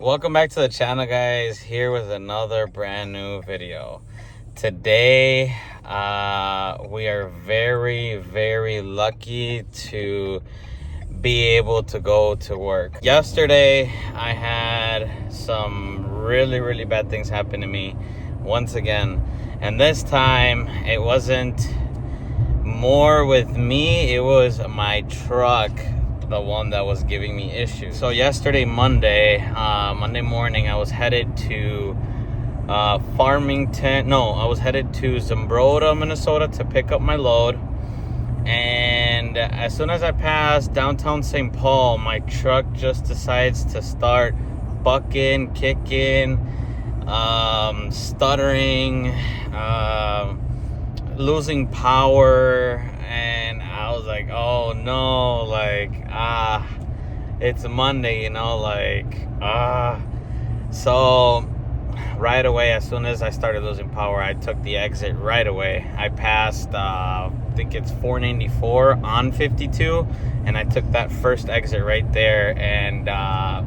Welcome back to the channel, guys. Here with another brand new video. Today we are very lucky to be able to go to work. Yesterday I had some really bad things happen to me once again, and this time it wasn't more with me, it was my truck, the one that was giving me issues. So yesterday, Monday morning, I was headed to I was headed to Zumbrota, Minnesota to pick up my load. And as soon as I passed downtown St. Paul, my truck just decides to start bucking, kicking, stuttering, losing power. And I was like, oh no, like, it's Monday, you know, like, So right away, as soon as I started losing power, I took the exit right away. I passed, I think it's 494 on 52, and I took that first exit right there, and I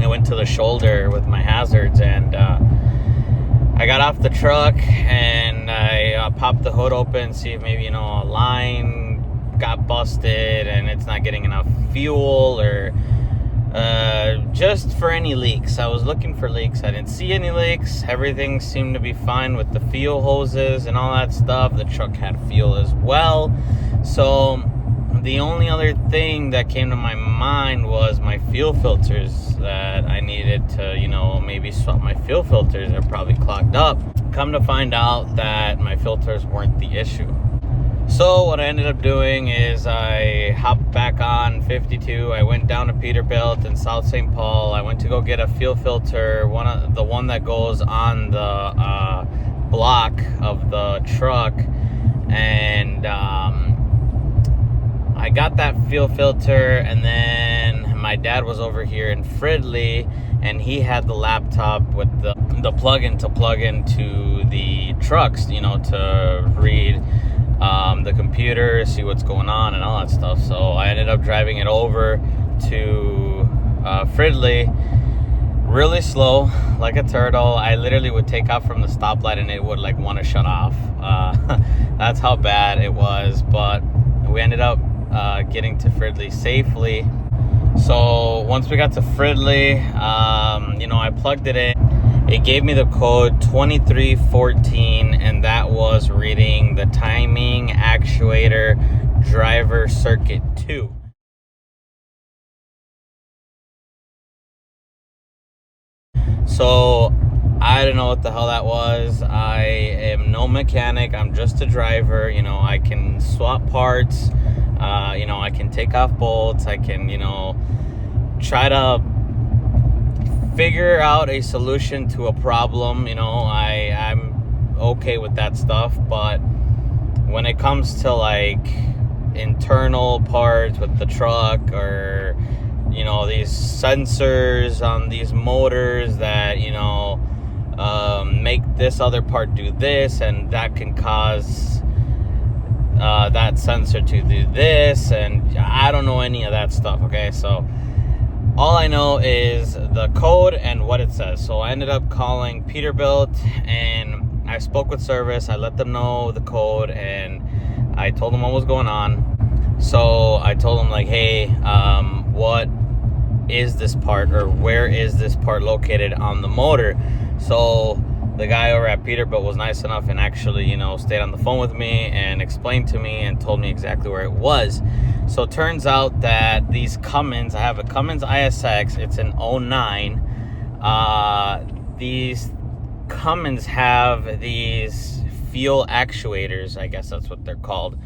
went to the shoulder with my hazards, and I got off the truck and I popped the hood open, see if maybe, a line got busted and it's not getting enough fuel, or just for any leaks. I was looking for leaks. I didn't see any leaks. Everything seemed to be fine with the fuel hoses and all that stuff. The truck had fuel as well. So the only other thing that came to my mind was my fuel filters, that I needed to, maybe swap my fuel filters. They're probably clogged up. Come to find out that my filters weren't the issue. So what I ended up doing is I hopped back on 52. I went down to Peterbilt in South St. Paul. I went to go get a fuel filter, the one that goes on the block of the truck, and I got that fuel filter. And then my dad was over here in Fridley, and he had the laptop with the plug-in to plug into the trucks, to read the computer, see what's going on and all that stuff. So I ended up driving it over to Fridley really slow, like a turtle. I literally would take off from the stoplight and it would like want to shut off. That's how bad it was. But we ended up getting to Fridley safely. So once we got to Fridley, I plugged it in. It gave me the code 2314, and that was reading the timing actuator driver circuit 2. So I don't know what the hell that was. I am no mechanic. I'm just a driver. I can swap parts. I can take off bolts. I can, try to figure out a solution to a problem. I'm okay with that stuff. But when it comes to like internal parts with the truck, or these sensors on these motors that make this other part do this, and that can cause that sensor to do this, and I don't know any of that stuff. Okay, so all I know is the code and what it says. So I ended up calling Peterbilt, and I spoke with service. I let them know the code, and I told them what was going on. So I told them like, hey, what is this part, or where is this part located on the motor? So the guy over at Peterbilt was nice enough and actually, stayed on the phone with me and explained to me and told me exactly where it was. So it turns out that these Cummins, I have a Cummins ISX, it's an 09. These Cummins have these fuel actuators, I guess that's what they're called.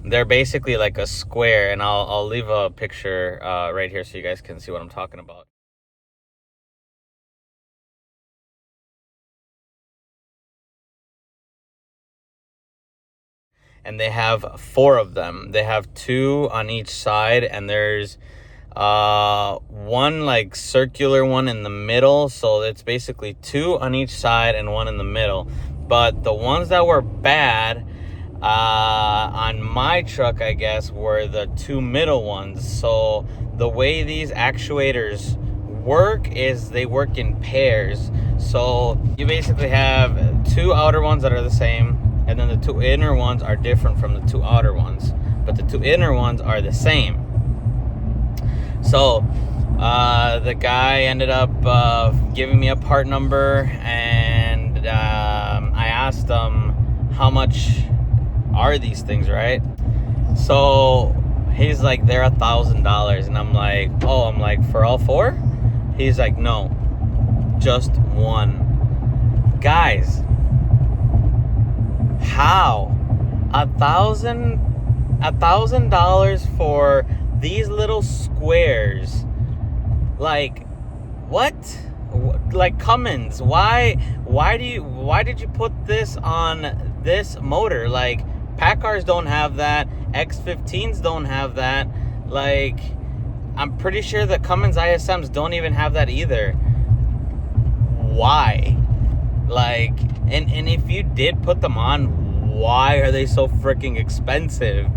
They're basically like a square, and I'll leave a picture right here so you guys can see what I'm talking about. And they have 4 of them. They have 2 on each side, and there's one like circular one in the middle. So it's basically 2 on each side and 1 in the middle. But the ones that were bad on my truck, I guess, were the 2 middle ones. So the way these actuators work is they work in pairs. So you basically have 2 outer ones that are the same, and then the 2 inner ones are different from the 2 outer ones, but the 2 inner ones are the same. So the guy ended up giving me a part number, and I asked him how much are these things, right? So he's like, they're $1,000, and I'm like, oh, I'm like, for all 4? He's like, no, just one. Guys, how? $1,000 for these little squares? Like, what? Like, Cummins, why did you put this on this motor? Like, Packars don't have that, X15s don't have that. Like, I'm pretty sure the Cummins ISMs don't even have that either. Why? Like, and if you did put them on, why are they so freaking expensive?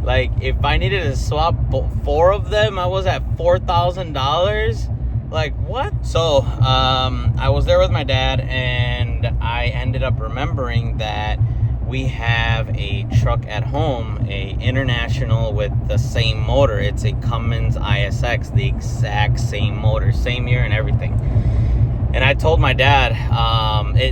Like, if I needed to swap 4 of them, I was at $4,000. Like, what? So I was there with my dad, and I ended up remembering that we have a truck at home, a International with the same motor. It's a Cummins ISX, the exact same motor, same year and everything. And I told my dad,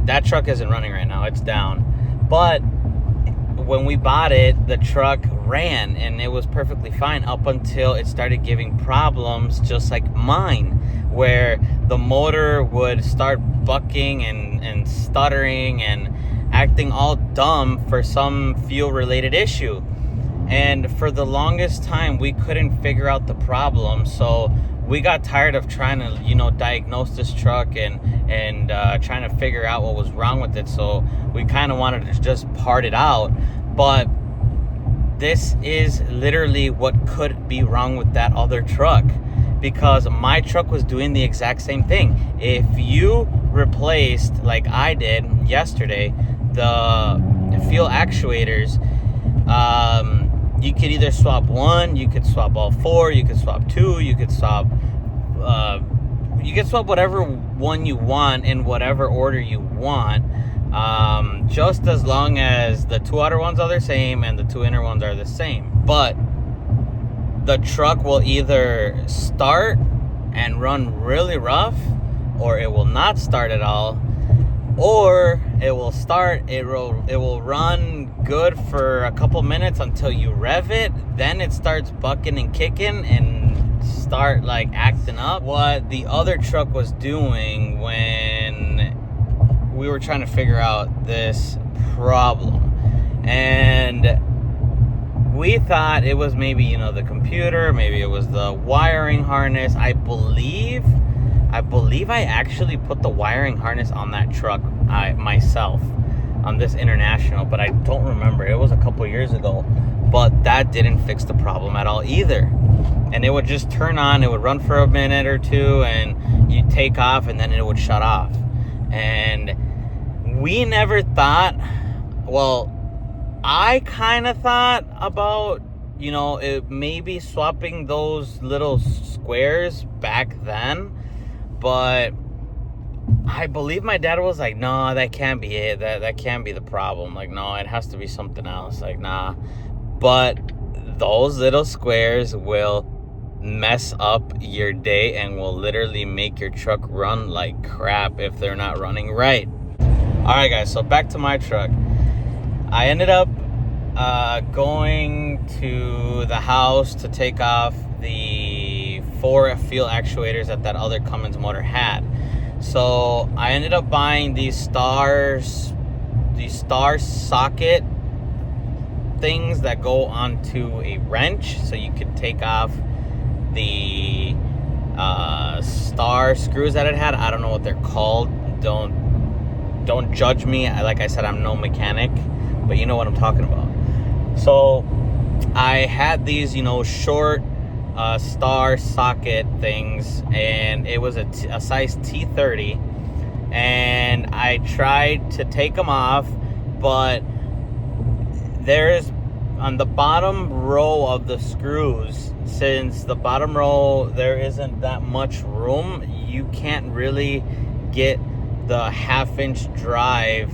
that truck isn't running right now, it's down. But when we bought it, the truck ran and it was perfectly fine up until it started giving problems, just like mine, where the motor would start bucking and stuttering and acting all dumb for some fuel related issue. And for the longest time, we couldn't figure out the problem. So we got tired of trying to, diagnose this truck and trying to figure out what was wrong with it. So we kind of wanted to just part it out. But this is literally what could be wrong with that other truck, because my truck was doing the exact same thing. If you replaced, like I did yesterday, the fuel actuators, you could either swap 1, you could swap all 4, you could swap 2, you could swap whatever one you want in whatever order you want, just as long as the 2 outer ones are the same and the 2 inner ones are the same. But the truck will either start and run really rough, or it will not start at all, or it will start, it will run good for a couple minutes until you rev it, then it starts bucking and kicking and start like acting up. What the other truck was doing when we were trying to figure out this problem, and we thought it was maybe, the computer, maybe it was the wiring harness. I believe I actually put the wiring harness on that truck myself, on this International, but I don't remember. It was a couple years ago, but that didn't fix the problem at all either. And it would just turn on, it would run for a minute or two, and you'd take off, and then it would shut off. And we never thought, well, I kind of thought about, it maybe swapping those little squares back then, but I believe my dad was like, no, that can't be it. That can't be the problem. Like, no, it has to be something else. Like, nah. But those little squares will mess up your day and will literally make your truck run like crap if they're not running right. All right, guys, so back to my truck. I ended up going to the house to take off the 4 fuel actuators that other Cummins motor had. So I ended up buying these star socket things that go onto a wrench, so you could take off the star screws that it had. I don't know what they're called. Don't judge me. Like I said, I'm no mechanic, but you know what I'm talking about. So I had these, short star socket things, and it was a size T30, and I tried to take them off, but there's on the bottom row of the screws, since the bottom row there isn't that much room, you can't really get the 1/2-inch drive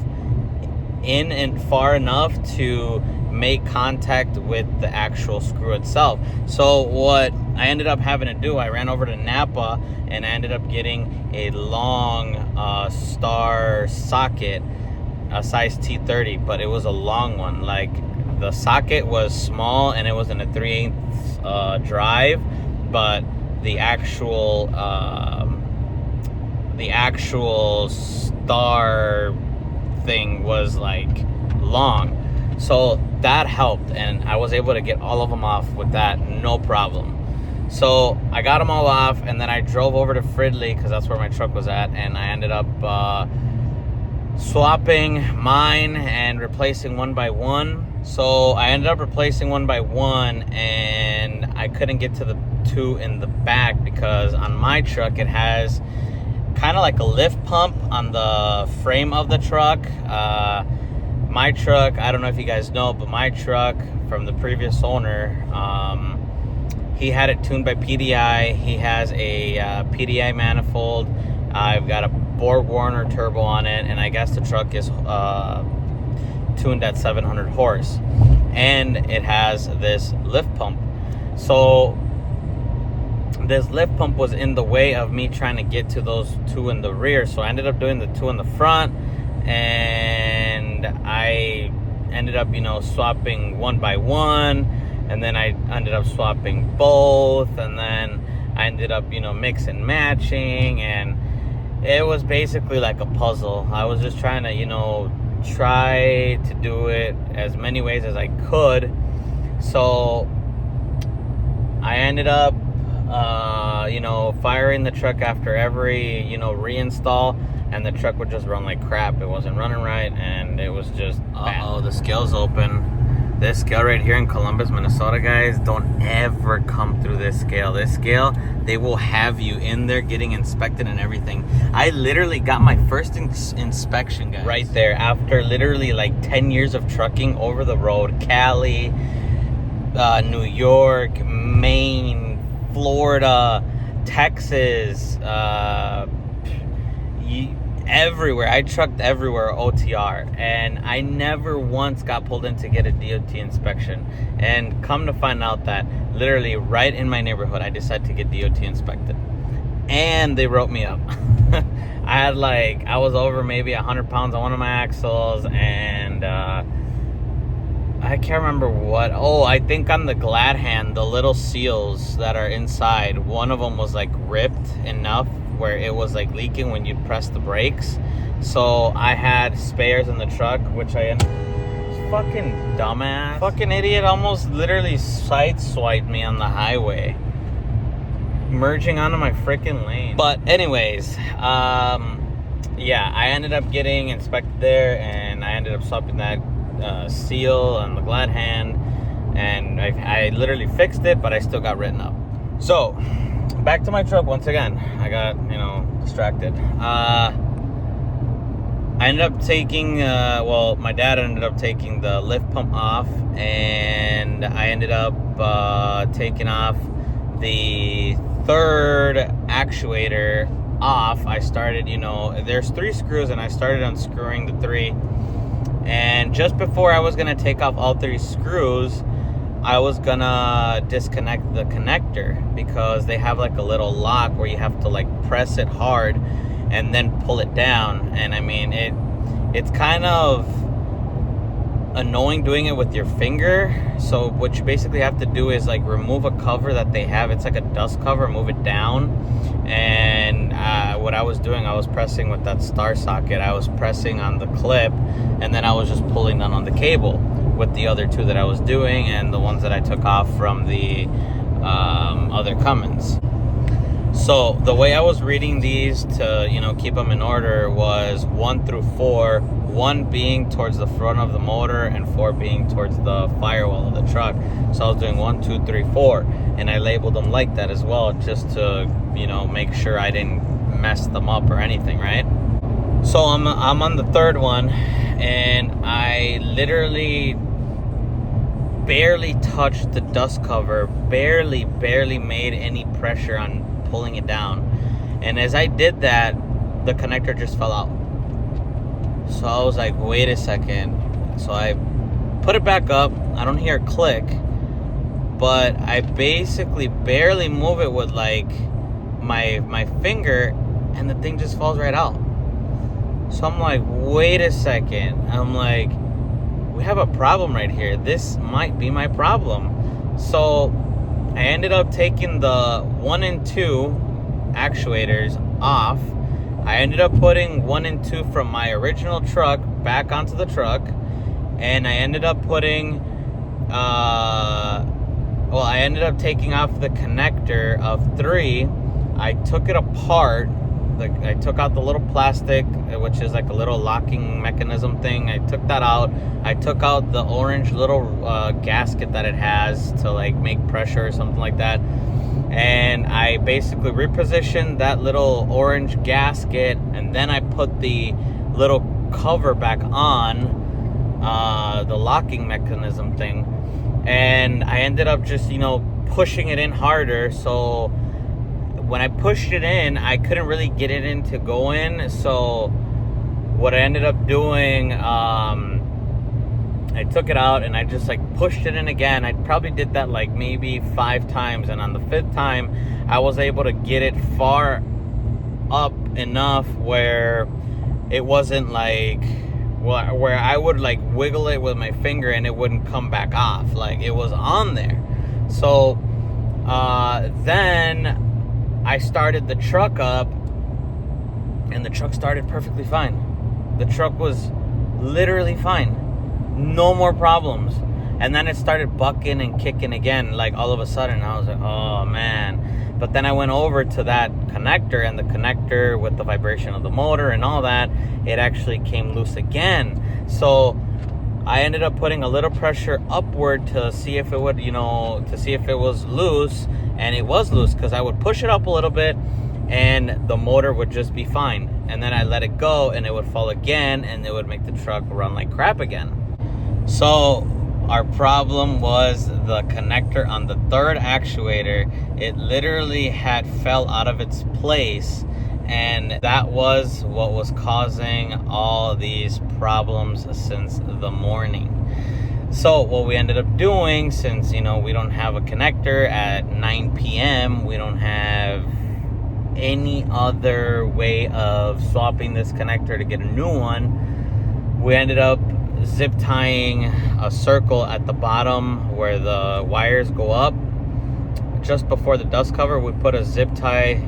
in and far enough to make contact with the actual screw itself. So what I ended up having to do, I ran over to Napa and I ended up getting a long star socket, a size T30, but it was a long one. Like, the socket was small and it was in a 3/8 drive, but the actual star thing was like long. So that helped, and I was able to get all of them off with that, no problem. So I got them all off, and then I drove over to Fridley because that's where my truck was at, and I ended up swapping mine and replacing one by one. So I ended up replacing one by one, and I couldn't get to the two in the back because on my truck it has kind of like a lift pump on the frame of the truck. My truck, I don't know if you guys know, but my truck from the previous owner, he had it tuned by PDI. He has a PDI manifold. I've got a Borg Warner turbo on it, and I guess the truck is tuned at 700 horse, and it has this lift pump. So this lift pump was in the way of me trying to get to those two in the rear, so I ended up doing the two in the front, and I ended up, swapping one by one, and then I ended up swapping both, and then I ended up, mix and matching, and it was basically like a puzzle. I was just trying to, try to do it as many ways as I could. So I ended up firing the truck after every reinstall, and the truck would just run like crap. It wasn't running right, and it was just bad. The scale's open. This scale right here in Columbus, Minnesota, guys, don't ever come through this scale. This scale, they will have you in there getting inspected and everything. I literally got my first inspection, guys, right there after literally like 10 years of trucking over the road. Cali, New York, Maine, Florida, Texas, everywhere. I trucked everywhere, OTR, and I never once got pulled in to get a DOT inspection. And come to find out that literally right in my neighborhood, I decided to get DOT inspected, and they wrote me up. I was over maybe 100 pounds on one of my axles, and I can't remember what. Oh, I think on the glad hand, the little seals that are inside, one of them was like ripped enough where it was like leaking when you press the brakes. So I had spares in the truck, which fucking dumbass, fucking idiot, almost literally sideswiped me on the highway, merging onto my freaking lane. But anyways, yeah, I ended up getting inspected there, and I ended up swapping that seal on the glad hand, and I literally fixed it, but I still got written up. So back to my truck once again. I got distracted. I ended up taking my dad ended up taking the lift pump off, and I ended up taking off the third actuator off. I started, there's 3 screws, and I started unscrewing the 3. And just before I was gonna take off all 3 screws, I was gonna disconnect the connector, because they have like a little lock where you have to like press it hard and then pull it down. And I mean, it's kind of annoying doing it with your finger. So what you basically have to do is like remove a cover that they have. It's like a dust cover, move it down. And what I was doing, I was pressing with that star socket, I was pressing on the clip, and then I was just pulling down on the cable with the other 2 that I was doing, and the ones that I took off from the other Cummins. So the way I was reading these to keep them in order was 1 through 4, 1 being towards the front of the motor and 4 being towards the firewall of the truck. So I was doing 1, 2, 3, 4, and I labeled them like that as well, just to make sure I didn't mess them up or anything, right? So I'm on the 3rd one, and I literally barely touched the dust cover, barely made any pressure on pulling it down. And as I did that, the connector just fell out. So I was like, wait a second. So I put it back up. I don't hear a click, but I basically barely move it with like my finger, and the thing just falls right out. So I'm like, wait a second. I'm like, we have a problem right here. This might be my problem. So I ended up taking the 1 and 2 actuators off. I ended up putting 1 and 2 from my original truck back onto the truck, and I ended up putting I ended up taking off the connector of 3. I took it apart. I took out the little plastic, which is like a little locking mechanism thing. I took that out. I took out the orange little gasket that it has to like make pressure or something like that. And I basically repositioned that little orange gasket, and then I put the little cover back on, the locking mechanism thing. And I ended up just, pushing it in harder. So when I pushed it in, I couldn't really get it in to go in. So what I ended up doing, I took it out and I just like pushed it in again. I probably did that like maybe 5 times. And on the 5th time, I was able to get it far up enough where it wasn't like, where I would like wiggle it with my finger and it wouldn't come back off. Like it was on there. So then I started the truck up, and the truck started perfectly fine. The truck was literally fine. No more problems. And then it started bucking and kicking again, like all of a sudden. I was like, oh man. But then I went over to that connector, and the connector with the vibration of the motor and all that, it actually came loose again. So I ended up putting a little pressure upward to see if it would, to see if it was loose. And it was loose, because I would push it up a little bit and the motor would just be fine. And then I let it go and it would fall again, and it would make the truck run like crap again. So our problem was the connector on the 3rd actuator. It literally had fell out of its place, and that was what was causing all these problems since the morning. So what we ended up doing, since we don't have a connector at 9 p.m., we don't have any other way of swapping this connector to get a new one, we ended up zip tying a circle at the bottom where the wires go up. Just before the dust cover, we put a zip tie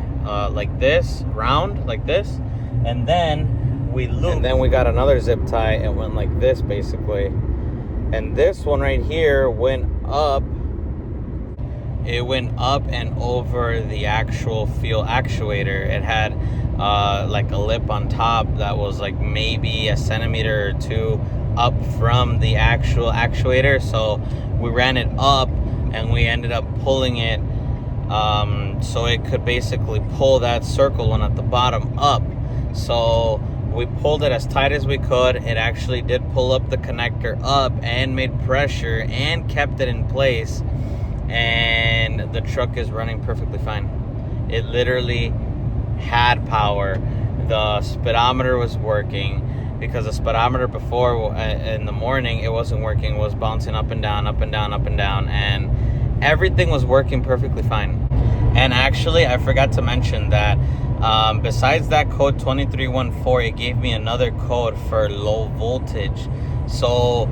like this, round like this, and then we looped. And then we got another zip tie and went like this basically. And this one right here went up. It went up and over the actual fuel actuator. It had like a lip on top that was like maybe a centimeter or 2 up from the actual actuator. So we ran it up, and we ended up pulling it so it could basically pull that circle one at the bottom up. So we pulled it as tight as we could. It actually did pull up the connector up and made pressure and kept it in place, and the truck is running perfectly fine. It literally had power. The speedometer was working, because the speedometer before in the morning, it wasn't working. It was bouncing up and down, up and down, up and down, and everything was working perfectly fine. And actually, I forgot to mention that besides that code 2314, it gave me another code for low voltage. So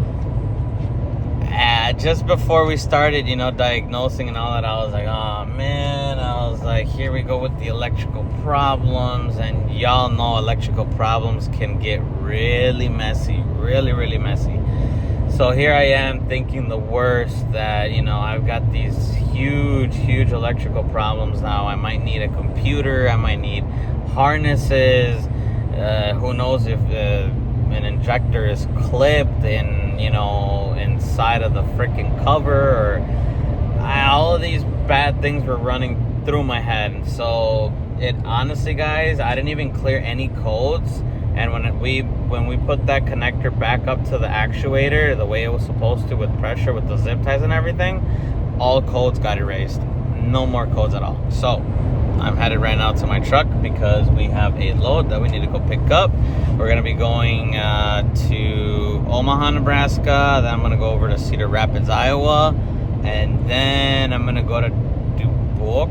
just before we started, diagnosing and all that, I was like, oh man, I was like, here we go with the electrical problems. And y'all know electrical problems can get really messy, really, really messy. So here I am thinking the worst, that, I've got these huge electrical problems now. I might need a computer. I might need harnesses. Who knows if an injector is clipped inside of the freaking cover, or all of these bad things were running through my head. So it honestly, guys, I didn't even clear any codes And when we put that connector back up to the actuator the way it was supposed to, with pressure, with the zip ties and everything, all codes got erased. No more codes at all. So I'm headed right now to my truck because we have a load that we need to go pick up. We're gonna be going to Omaha, Nebraska. Then I'm gonna go over to Cedar Rapids, Iowa, and then I'm gonna go to Dubuque,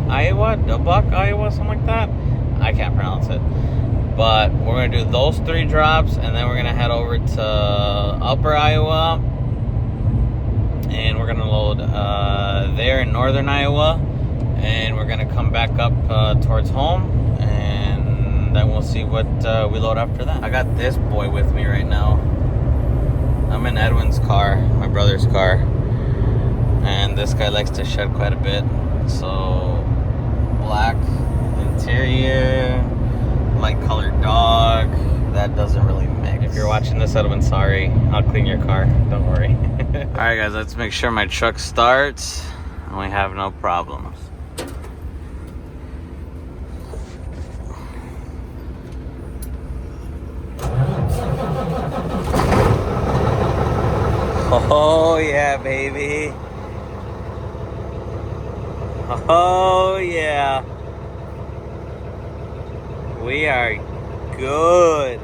Iowa, something like that. I can't pronounce it. But we're gonna do those 3 drops, and then we're gonna head over to Upper Iowa, and we're gonna load there in northern Iowa, and we're gonna come back up towards home, and then we'll see what we load after that. I got this boy with me right now. I'm in Edwin's car, my brother's car, and this guy likes to shed quite a bit. So black interior, light colored dog, that doesn't really mix. If you're watching this, Edwin, sorry, I'll clean your car, don't worry. All right guys, let's make sure my truck starts and we have no problems. Oh yeah, baby. Oh yeah. We are good.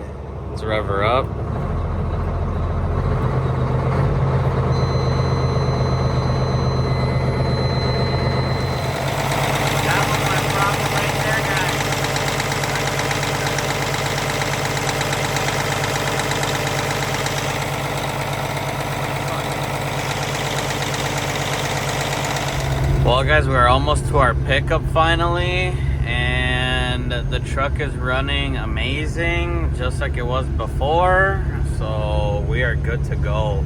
Let's rev her up. That was my problem right there, guys. Well guys, we're almost to our pickup finally, and the truck is running amazing, just like it was before, so we are good to go.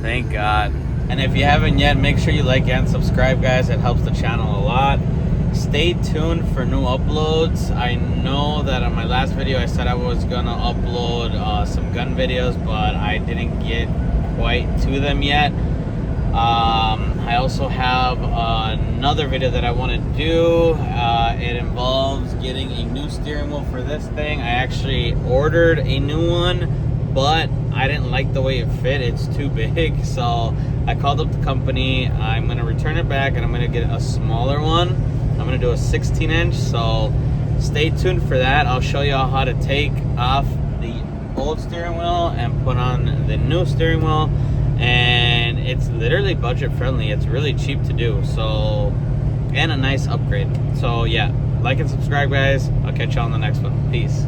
Thank God. And if you haven't yet, make sure you like and subscribe, guys. It helps the channel a lot. Stay tuned for new uploads. I know that on my last video I said I was gonna upload some gun videos, but I didn't get quite to them yet. I also have another video that I want to do. It involves getting a new steering wheel for this thing. I actually ordered a new one, but I didn't like the way it fit. It's too big, so I called up the company. I'm going to return it back, and I'm going to get a smaller one. I'm going to do a 16-inch, so stay tuned for that. I'll show you how to take off the old steering wheel and put on the new steering wheel. And it's literally budget friendly. It's really cheap to do, so, and a nice upgrade. So yeah, like and subscribe, guys. I'll catch you on the next one. Peace.